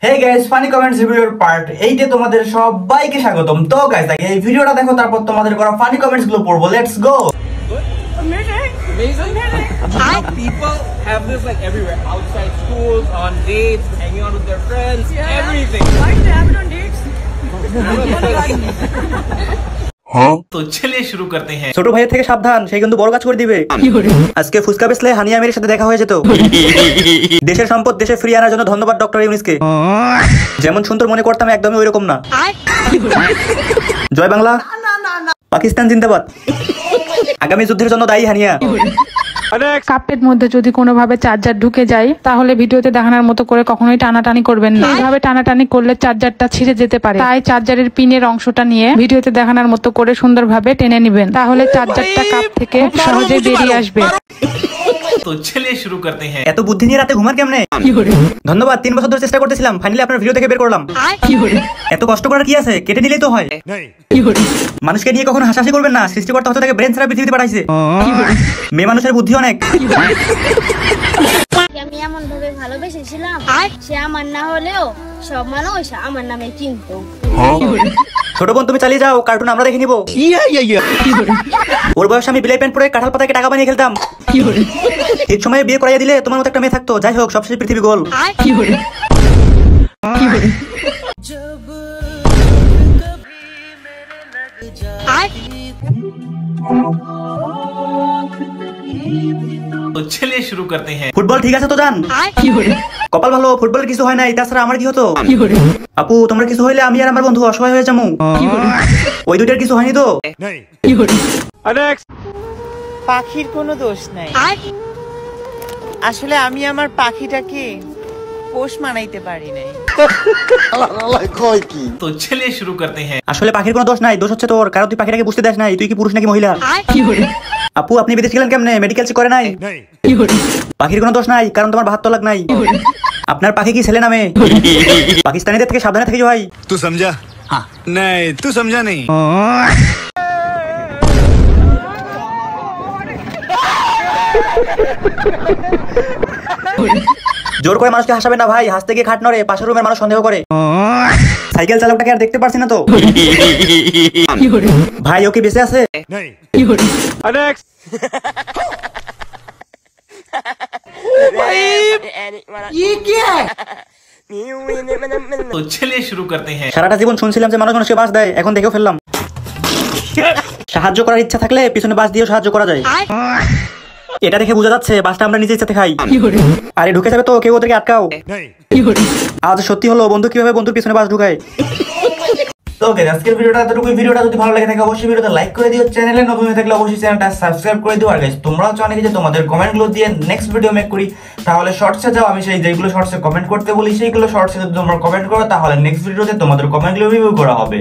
Hey guys, funny comments review part 8 এ তোমাদের সবাইকে স্বাগতম। তো गाइस আগে এই ভিডিওটা দেখো, তারপর তোমাদের করা ফানি কমেন্টস গুলো পড়বো। Let's go. Amazing. People have this like everywhere, outside schools, on dates, hanging out with their friends, everything. Why do they have it on dates? তো চলিয়ে শুরু করতে हैं। ছোট ভাইয়ের থেকে সাবধান, সে কিন্তু বড় কাজ করে দিবে। আজকে ফুসকা বেচলে হানিয়া মেয়ের সাথে দেখা হয়ে যেত। দেশের সম্পদ দেশে ফিরিয়ে আনার জন্য ধন্যবাদ ডক্টর ইউনিসকে। যেমন সুন্দর মনে করতাম একদমই ওইরকম না। জয় বাংলা, পাকিস্তান জিন্দাবাদ। আগামী যুদ্ধের জন্য দায়ী হানিয়া। কাপের মধ্যে যদি কোনোভাবে চার্জার ঢুকে যায় তাহলে ভিডিওতে দেখানোর মতো করে কখনোই টানাটানি করবেন না। এইভাবে টানাটানি করলে চার্জারটা ছিঁড়ে যেতে পারে, তাই চার্জারের পিনের অংশটা নিয়ে ভিডিওতে দেখানোর মতো করে সুন্দরভাবে টেনে নেবেন, তাহলে চার্জারটা কাপ থেকে সহজে বেরিয়ে আসবে। তো চলিয়ে শুরু করতে हैं। এত বুদ্ধি নিয়ে রাতে ঘুমান কেমনে? ধন্যবাদ, 3 বছর ধরে চেষ্টা করতেছিলাম, ফাইনালি আপনার ভিডিও থেকে বের করলাম। এত কষ্ট করার কি আছে, কেটে নিলেই তো হয়। মানুষকে নিয়ে কখনো হাসাহাসি করবেন না, সৃষ্টিকর্তা হয়তো তাকে ব্রেন ছাড়া পৃথিবীতে পাঠাইছে। মেয়ে মানুষের বুদ্ধি অনেক। আমি এমন ভাবে ভালোবেসেছিলাম, সে আমার না হলেও সব মানুষ আমার নামে চিনতো। ছোট বোন তুমি চালিয়ে যাও, কার্টুন আমরা দেখে নিবো। ওর বয়সে আমি বিলাই প্যান্ট পরে কাঁঠাল পাতাকে টাকা বানিয়ে খেলতাম। ঠিক সময়ে বিয়ে করাইয়া দিলে তোমার মতো একটা মেয়ে থাকতো। যাই হোক, সবশেষে পৃথিবী গোল। তো চলিয়ে শুরু করতে हैं। ফুটবল ঠিক আছে তো জান? কপাল ভালো, ফুটবলের কিছু হয় নাই, তাছাড়া আমার কি হতো? আপু তোমার কিছু হইলে আমি আর আমার বন্ধু অসহায় হয়ে যাবো। ওই দুইটার কিছু হয়নি তো? পাখির কোনো দোষ নাই, আসলে আমি আমার পাখিটাকে পোষ মানাইতে পারি নাই। তো চলিয়ে শুরু করতে हैं। আসলে পাখির কোনো দোষ নাই, দোষ হচ্ছে তোর, কারণ তুই পাখিটাকে বুঝতে দেস নাই তুই কি পুরুষ নাকি মহিলা। আপু আপনি বিদেশ গেলেন কেমনে, মেডিকেল চেক করে নাই? পাখির কোনো দোষ নাই, কারণ তোমার ভাত তলাক নাই। আপনার পাখি কি ছেলে নামে? পাকিস্তানিদের থেকে সাবধানে থাকিস ভাই। तू समझा? हाँ। नहीं तू समझा नहीं। জোর করে মানুষকে হাসাবেন না ভাই, হাসতে গিয়ে খাট নড়ে, পাশের রুমের মানুষ সন্দেহ করে। সাইকেল চালকটাকে আর দেখতে পারছি না তো। ভাই ও কি বেঁচে আছে? তো চলিয়ে শুরু করতে हैं। সারাটা জীবন শুনছিলাম যে মানুষ মানুষকে বাস দেয়, এখন দেখেও ফেললাম। সাহায্য করার ইচ্ছা থাকলে পিছনে বাস দিয়েও সাহায্য করা যায়। এটা দেখে বোঝা যাচ্ছে বাসটা আমরা নিজের ইচ্ছাতে খাই। আরে ঢুকে যাবে তো, কেউ ওদেরকে আটকাও। আজ সত্যি হলো বন্ধু কিভাবে বন্ধুর পিছনে বাস ঢুকায়। তো ওকে, আজকের ভিডিওটা এতটুকুই। ভিডিওটা যদি ভালো লাগে থাকে অবশ্যই ভিডিওতে লাইক করে দিও, চ্যানেলে নতুন হয়ে থাকলে অবশ্যই চ্যানেলটা সাবস্ক্রাইব করে দিও। আর গাইস তোমরাও অনেকে যে তোমাদের কমেন্টগুলো দিয়ে নেক্সট ভিডিও মেক করি, তাহলে শর্টসে যাও, আমি সেই যেগুলো শর্টসে কমেন্ট করতে বলি সেইগুলো শর্টসে যদি তোমরা কমেন্ট করো, তাহলে নেক্সট ভিডিওতে তোমাদের কমেন্টগুলো রিভিউ করা হবে।